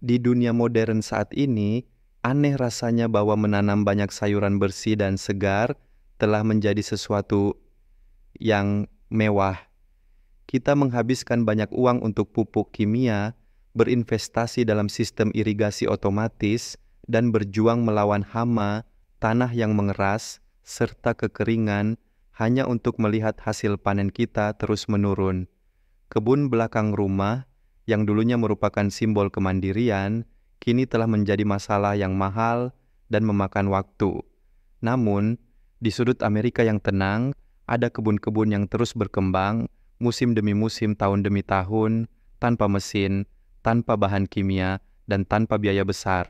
Di dunia modern saat ini, aneh rasanya bahwa menanam banyak sayuran bersih dan segar telah menjadi sesuatu yang mewah. Kita menghabiskan banyak uang untuk pupuk kimia, berinvestasi dalam sistem irigasi otomatis, dan berjuang melawan hama, tanah yang mengeras, serta kekeringan hanya untuk melihat hasil panen kita terus menurun. Kebun belakang rumah, yang dulunya merupakan simbol kemandirian, kini telah menjadi masalah yang mahal dan memakan waktu. Namun, di sudut Amerika yang tenang, ada kebun-kebun yang terus berkembang, musim demi musim, tahun demi tahun, tanpa mesin, tanpa bahan kimia, dan tanpa biaya besar.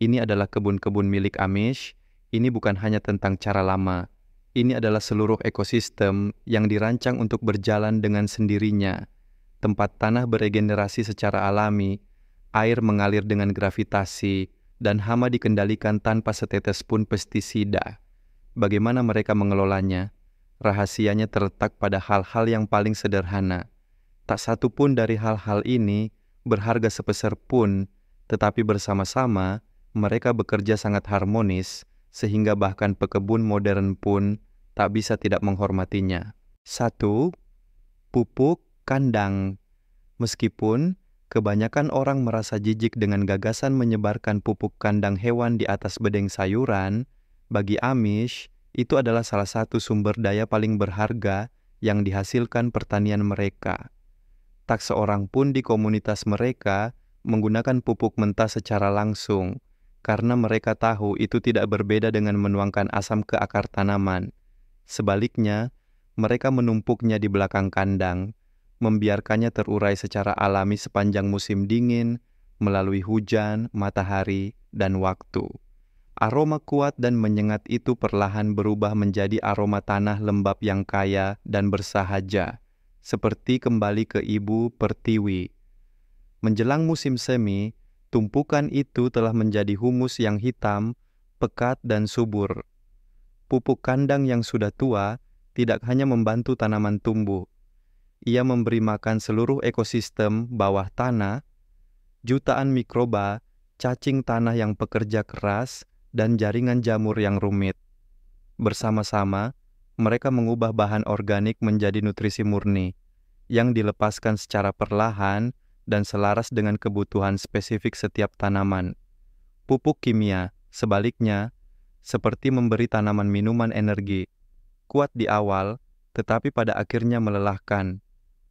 Ini adalah kebun-kebun milik Amish. Ini bukan hanya tentang cara lama. Ini adalah seluruh ekosistem yang dirancang untuk berjalan dengan sendirinya. Tempat tanah beregenerasi secara alami, air mengalir dengan gravitasi, dan hama dikendalikan tanpa setetes pun pestisida. Bagaimana mereka mengelolanya? Rahasianya terletak pada hal-hal yang paling sederhana. Tak satu pun dari hal-hal ini berharga sepeser pun, tetapi bersama-sama mereka bekerja sangat harmonis, sehingga bahkan pekebun modern pun tak bisa tidak menghormatinya. 1. Pupuk kandang. Meskipun kebanyakan orang merasa jijik dengan gagasan menyebarkan pupuk kandang hewan di atas bedeng sayuran, bagi Amish itu adalah salah satu sumber daya paling berharga yang dihasilkan pertanian mereka. Tak seorang pun di komunitas mereka menggunakan pupuk mentah secara langsung, karena mereka tahu itu tidak berbeda dengan menuangkan asam ke akar tanaman. Sebaliknya, mereka menumpuknya di belakang kandang, membiarkannya terurai secara alami sepanjang musim dingin, melalui hujan, matahari, dan waktu. Aroma kuat dan menyengat itu perlahan berubah menjadi aroma tanah lembab yang kaya dan bersahaja, seperti kembali ke ibu pertiwi. Menjelang musim semi, tumpukan itu telah menjadi humus yang hitam, pekat dan subur. Pupuk kandang yang sudah tua tidak hanya membantu tanaman tumbuh, ia memberi makan seluruh ekosistem bawah tanah, jutaan mikroba, cacing tanah yang pekerja keras, dan jaringan jamur yang rumit. Bersama-sama, mereka mengubah bahan organik menjadi nutrisi murni, yang dilepaskan secara perlahan dan selaras dengan kebutuhan spesifik setiap tanaman. Pupuk kimia, sebaliknya, seperti memberi tanaman minuman energi, kuat di awal, tetapi pada akhirnya melelahkan.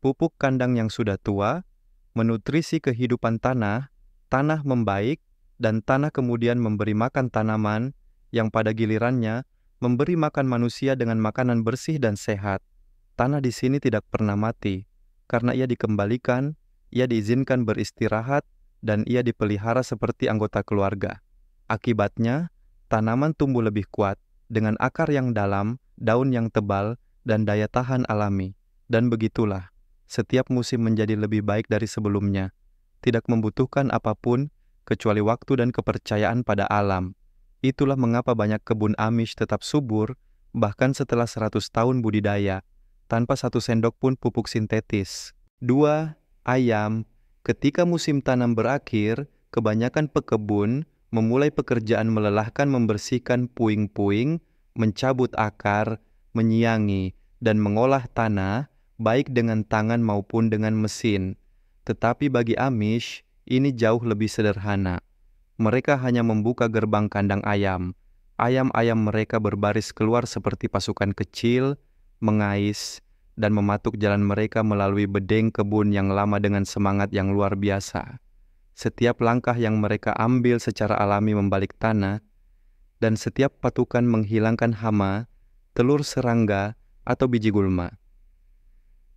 Pupuk kandang yang sudah tua menutrisi kehidupan tanah, tanah membaik, dan tanah kemudian memberi makan tanaman yang pada gilirannya memberi makan manusia dengan makanan bersih dan sehat. Tanah di sini tidak pernah mati, karena ia dikembalikan, ia diizinkan beristirahat, dan ia dipelihara seperti anggota keluarga. Akibatnya, tanaman tumbuh lebih kuat, dengan akar yang dalam, daun yang tebal, dan daya tahan alami. Dan begitulah, setiap musim menjadi lebih baik dari sebelumnya. Tidak membutuhkan apapun, kecuali waktu dan kepercayaan pada alam. Itulah mengapa banyak kebun Amish tetap subur, bahkan setelah 100 tahun budidaya, tanpa satu sendok pun pupuk sintetis. 2. Ayam. Ketika musim tanam berakhir, kebanyakan pekebun memulai pekerjaan melelahkan membersihkan puing-puing, mencabut akar, menyiangi, dan mengolah tanah, baik dengan tangan maupun dengan mesin. Tetapi bagi Amish, ini jauh lebih sederhana. Mereka hanya membuka gerbang kandang ayam. Ayam-ayam mereka berbaris keluar seperti pasukan kecil, mengais, dan mematuk jalan mereka melalui bedeng kebun yang lama dengan semangat yang luar biasa. Setiap langkah yang mereka ambil secara alami membalik tanah, dan setiap patukan menghilangkan hama, telur serangga, atau biji gulma.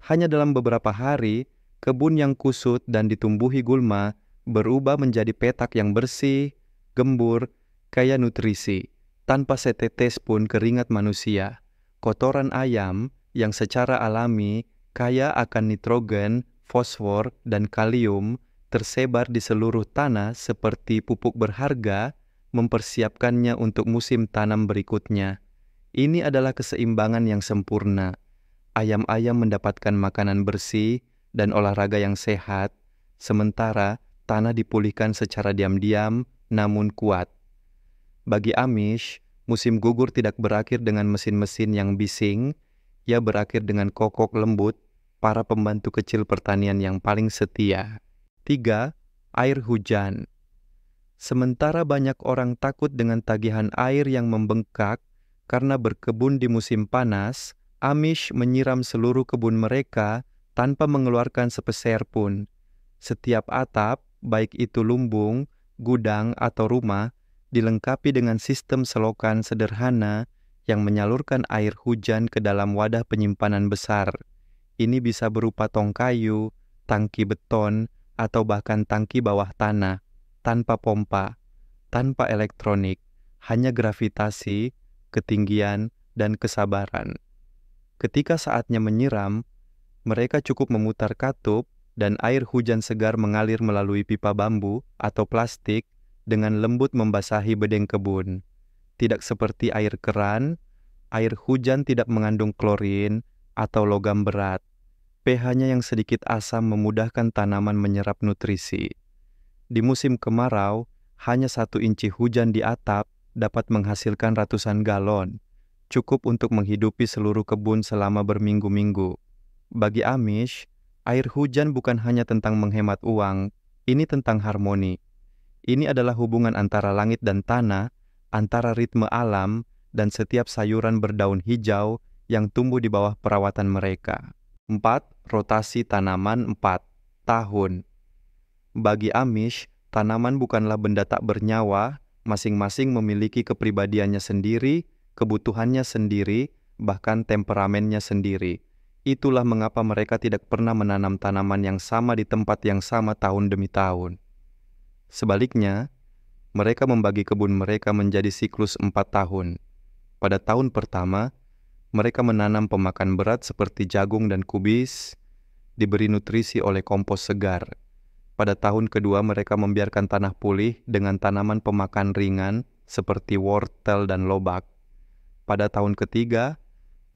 Hanya dalam beberapa hari, kebun yang kusut dan ditumbuhi gulma berubah menjadi petak yang bersih, gembur, kaya nutrisi, tanpa setetes pun keringat manusia. Kotoran ayam yang secara alami kaya akan nitrogen, fosfor, dan kalium tersebar di seluruh tanah seperti pupuk berharga, mempersiapkannya untuk musim tanam berikutnya. Ini adalah keseimbangan yang sempurna. Ayam-ayam mendapatkan makanan bersih dan olahraga yang sehat, sementara tanah dipulihkan secara diam-diam namun kuat. Bagi Amish, musim gugur tidak berakhir dengan mesin-mesin yang bising, ia berakhir dengan kokok lembut para pembantu kecil pertanian yang paling setia. 3. Air hujan. Sementara banyak orang takut dengan tagihan air yang membengkak karena berkebun di musim panas, Amish menyiram seluruh kebun mereka tanpa mengeluarkan sepeser pun. Setiap atap, baik itu lumbung, gudang, atau rumah, dilengkapi dengan sistem selokan sederhana yang menyalurkan air hujan ke dalam wadah penyimpanan besar. Ini bisa berupa tong kayu, tangki beton, atau bahkan tangki bawah tanah, tanpa pompa, tanpa elektronik, hanya gravitasi, ketinggian, dan kesabaran. Ketika saatnya menyiram, mereka cukup memutar katup dan air hujan segar mengalir melalui pipa bambu atau plastik dengan lembut membasahi bedeng kebun. Tidak seperti air keran, air hujan tidak mengandung klorin atau logam berat. pH-nya yang sedikit asam memudahkan tanaman menyerap nutrisi. Di musim kemarau, hanya 1 inci hujan di atap dapat menghasilkan ratusan galon, cukup untuk menghidupi seluruh kebun selama berminggu-minggu. Bagi Amish, air hujan bukan hanya tentang menghemat uang, ini tentang harmoni. Ini adalah hubungan antara langit dan tanah, antara ritme alam dan setiap sayuran berdaun hijau yang tumbuh di bawah perawatan mereka. 4. Rotasi tanaman 4 tahun. Bagi Amish, tanaman bukanlah benda tak bernyawa, masing-masing memiliki kepribadiannya sendiri, kebutuhannya sendiri, bahkan temperamennya sendiri. Itulah mengapa mereka tidak pernah menanam tanaman yang sama di tempat yang sama tahun demi tahun. Sebaliknya, mereka membagi kebun mereka menjadi siklus 4 tahun. Pada tahun pertama, mereka menanam pemakan berat seperti jagung dan kubis, diberi nutrisi oleh kompos segar. Pada tahun kedua, mereka membiarkan tanah pulih dengan tanaman pemakan ringan seperti wortel dan lobak. Pada tahun ketiga,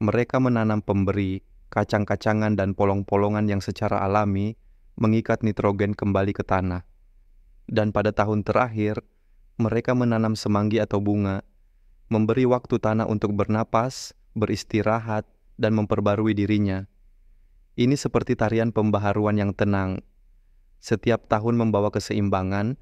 mereka menanam pemberi, kacang-kacangan dan polong-polongan yang secara alami mengikat nitrogen kembali ke tanah. Dan pada tahun terakhir, mereka menanam semanggi atau bunga, memberi waktu tanah untuk bernapas, beristirahat, dan memperbarui dirinya. Ini seperti tarian pembaharuan yang tenang. Setiap tahun membawa keseimbangan,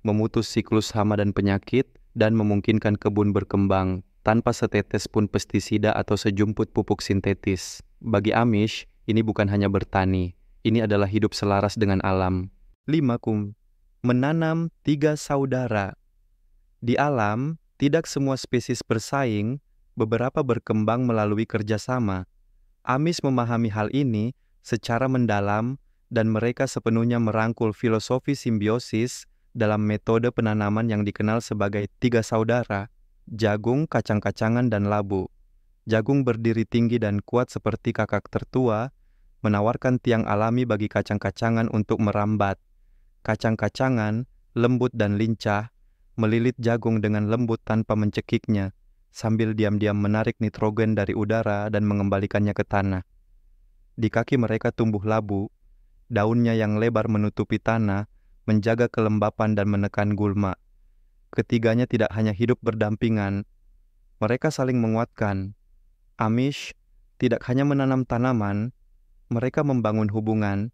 memutus siklus hama dan penyakit, dan memungkinkan kebun berkembang tanpa setetes pun pestisida atau sejumput pupuk sintetis. Bagi Amish, ini bukan hanya bertani, ini adalah hidup selaras dengan alam. 5. Menanam 3 saudara. Di alam, tidak semua spesies bersaing, beberapa berkembang melalui kerjasama. Amish memahami hal ini secara mendalam dan mereka sepenuhnya merangkul filosofi simbiosis dalam metode penanaman yang dikenal sebagai 3 saudara, jagung, kacang-kacangan, dan labu. Jagung berdiri tinggi dan kuat seperti kakak tertua, menawarkan tiang alami bagi kacang-kacangan untuk merambat. Kacang-kacangan, lembut dan lincah, melilit jagung dengan lembut tanpa mencekiknya, sambil diam-diam menarik nitrogen dari udara dan mengembalikannya ke tanah. Di kaki mereka tumbuh labu, daunnya yang lebar menutupi tanah, menjaga kelembapan dan menekan gulma. Ketiganya tidak hanya hidup berdampingan, mereka saling menguatkan. Amish tidak hanya menanam tanaman, mereka membangun hubungan.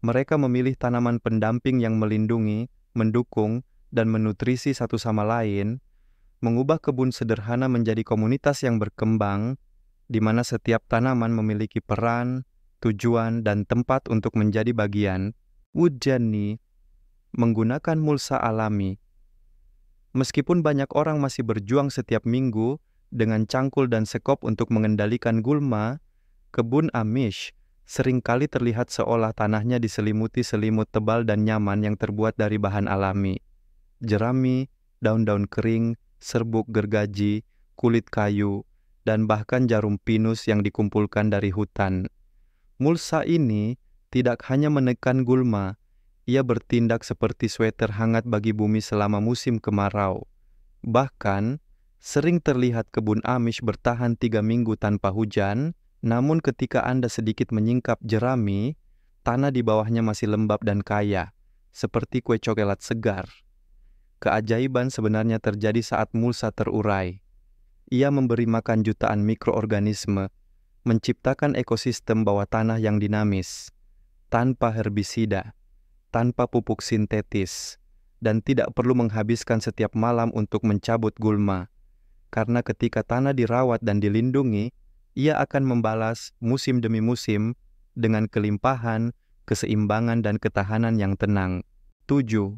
Mereka memilih tanaman pendamping yang melindungi, mendukung, dan menutrisi satu sama lain, mengubah kebun sederhana menjadi komunitas yang berkembang, di mana setiap tanaman memiliki peran, tujuan, dan tempat untuk menjadi bagian. Woodjani menggunakan mulsa alami. Meskipun banyak orang masih berjuang setiap minggu dengan cangkul dan sekop untuk mengendalikan gulma, kebun Amish seringkali terlihat seolah tanahnya diselimuti selimut tebal dan nyaman yang terbuat dari bahan alami. Jerami, daun-daun kering, serbuk gergaji, kulit kayu, dan bahkan jarum pinus yang dikumpulkan dari hutan. Mulsa ini tidak hanya menekan gulma, ia bertindak seperti sweater hangat bagi bumi selama musim kemarau. Bahkan, sering terlihat kebun Amish bertahan 3 minggu tanpa hujan, namun ketika Anda sedikit menyingkap jerami, tanah di bawahnya masih lembab dan kaya. seperti kue coklat segar. Keajaiban sebenarnya terjadi saat mulsa terurai. Ia memberi makan jutaan mikroorganisme, menciptakan ekosistem bawah tanah yang dinamis, tanpa herbisida, tanpa pupuk sintetis, dan tidak perlu menghabiskan setiap malam untuk mencabut gulma. Karena ketika tanah dirawat dan dilindungi, ia akan membalas musim demi musim dengan kelimpahan, keseimbangan, dan ketahanan yang tenang. 7.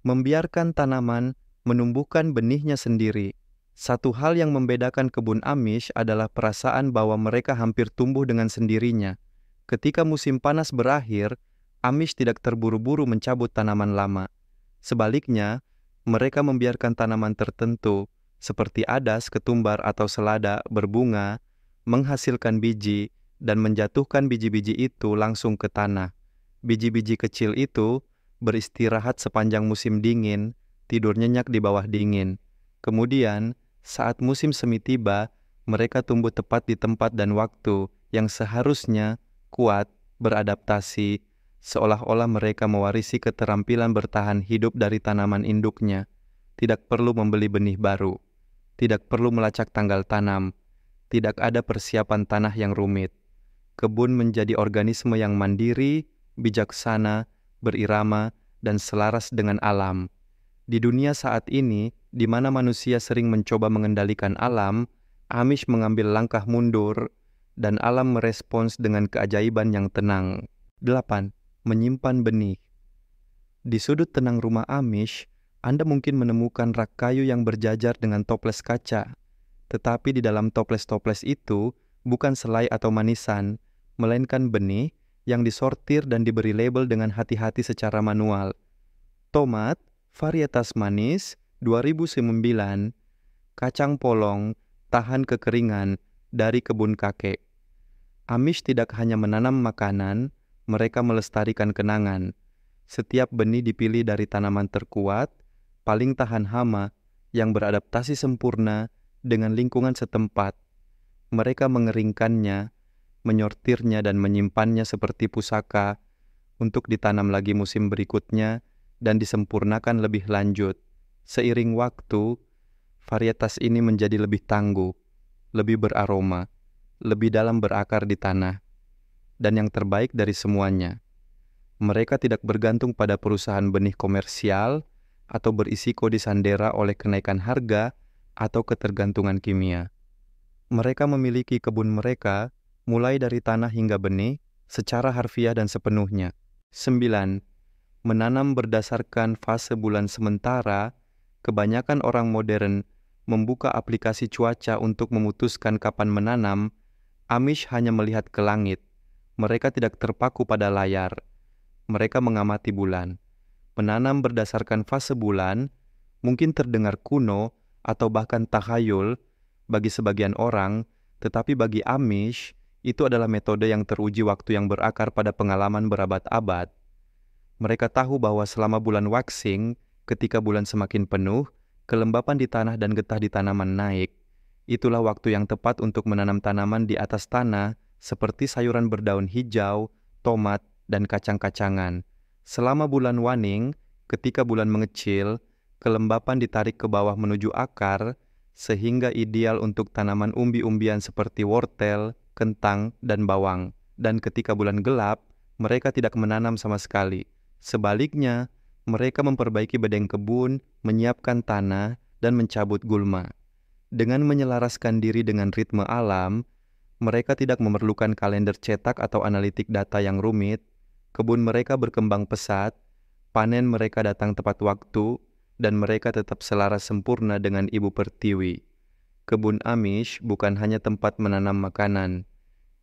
Membiarkan tanaman menumbuhkan benihnya sendiri. Satu hal yang membedakan kebun Amish adalah perasaan bahwa mereka hampir tumbuh dengan sendirinya. Ketika musim panas berakhir, Amish tidak terburu-buru mencabut tanaman lama. Sebaliknya, mereka membiarkan tanaman tertentu, seperti adas, ketumbar, atau selada, berbunga, menghasilkan biji, dan menjatuhkan biji-biji itu langsung ke tanah. Biji-biji kecil itu beristirahat sepanjang musim dingin, tidur nyenyak di bawah dingin. Kemudian, saat musim semi tiba, mereka tumbuh tepat di tempat dan waktu yang seharusnya kuat, beradaptasi, seolah-olah mereka mewarisi keterampilan bertahan hidup dari tanaman induknya. Tidak perlu membeli benih baru, tidak perlu melacak tanggal tanam, tidak ada persiapan tanah yang rumit. Kebun menjadi organisme yang mandiri, bijaksana, berirama, dan selaras dengan alam. Di dunia saat ini, di mana manusia sering mencoba mengendalikan alam, Amish mengambil langkah mundur, dan alam merespons dengan keajaiban yang tenang. 8. Menyimpan benih. Di sudut tenang rumah Amish, Anda mungkin menemukan rak kayu yang berjajar dengan toples kaca. Tetapi di dalam toples-toples itu bukan selai atau manisan, melainkan benih yang disortir dan diberi label dengan hati-hati secara manual. Tomat, varietas manis, 2009, kacang polong, tahan kekeringan, dari kebun kakek. Amish tidak hanya menanam makanan, mereka melestarikan kenangan. Setiap benih dipilih dari tanaman terkuat, paling tahan hama, yang beradaptasi sempurna dengan lingkungan setempat. Mereka mengeringkannya, menyortirnya, dan menyimpannya seperti pusaka untuk ditanam lagi musim berikutnya dan disempurnakan lebih lanjut. Seiring waktu, varietas ini menjadi lebih tangguh, lebih beraroma, lebih dalam berakar di tanah. Dan yang terbaik dari semuanya, mereka tidak bergantung pada perusahaan benih komersial atau berisiko disandera oleh kenaikan harga atau ketergantungan kimia. Mereka memiliki kebun mereka, mulai dari tanah hingga benih, secara harfiah dan sepenuhnya. 9. Menanam berdasarkan fase bulan sementara. Kebanyakan orang modern membuka aplikasi cuaca untuk memutuskan kapan menanam. Amish hanya melihat ke langit. Mereka tidak terpaku pada layar. Mereka mengamati bulan. Menanam berdasarkan fase bulan mungkin terdengar kuno atau bahkan takhayul bagi sebagian orang, tetapi bagi Amish, itu adalah metode yang teruji waktu yang berakar pada pengalaman berabad-abad. Mereka tahu bahwa selama bulan waxing, ketika bulan semakin penuh, kelembapan di tanah dan getah di tanaman naik. Itulah waktu yang tepat untuk menanam tanaman di atas tanah, seperti sayuran berdaun hijau, tomat, dan kacang-kacangan. Selama bulan waning, ketika bulan mengecil, kelembapan ditarik ke bawah menuju akar, sehingga ideal untuk tanaman umbi-umbian seperti wortel, kentang, dan bawang. Dan ketika bulan gelap, mereka tidak menanam sama sekali. Sebaliknya, mereka memperbaiki bedeng kebun, menyiapkan tanah, dan mencabut gulma. Dengan menyelaraskan diri dengan ritme alam, mereka tidak memerlukan kalender cetak atau analitik data yang rumit. Kebun mereka berkembang pesat, panen mereka datang tepat waktu, dan mereka tetap selaras sempurna dengan Ibu Pertiwi. Kebun Amish bukan hanya tempat menanam makanan.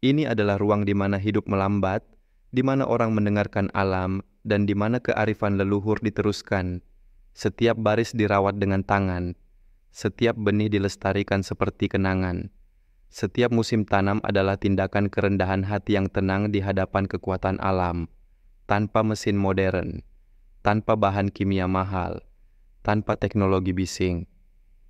Ini adalah ruang di mana hidup melambat, di mana orang mendengarkan alam, dan di mana kearifan leluhur diteruskan. Setiap baris dirawat dengan tangan. Setiap benih dilestarikan seperti kenangan. Setiap musim tanam adalah tindakan kerendahan hati yang tenang di hadapan kekuatan alam, tanpa mesin modern, tanpa bahan kimia mahal, tanpa teknologi bising.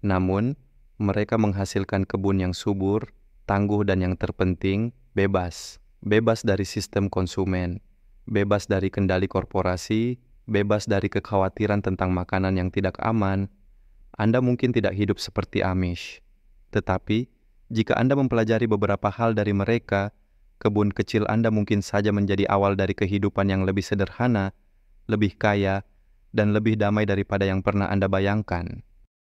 Namun, mereka menghasilkan kebun yang subur, tangguh, dan yang terpenting, bebas. Bebas dari sistem konsumen, bebas dari kendali korporasi, bebas dari kekhawatiran tentang makanan yang tidak aman, Anda mungkin tidak hidup seperti Amish. Tetapi, jika Anda mempelajari beberapa hal dari mereka, kebun kecil Anda mungkin saja menjadi awal dari kehidupan yang lebih sederhana, lebih kaya, dan lebih damai daripada yang pernah Anda bayangkan.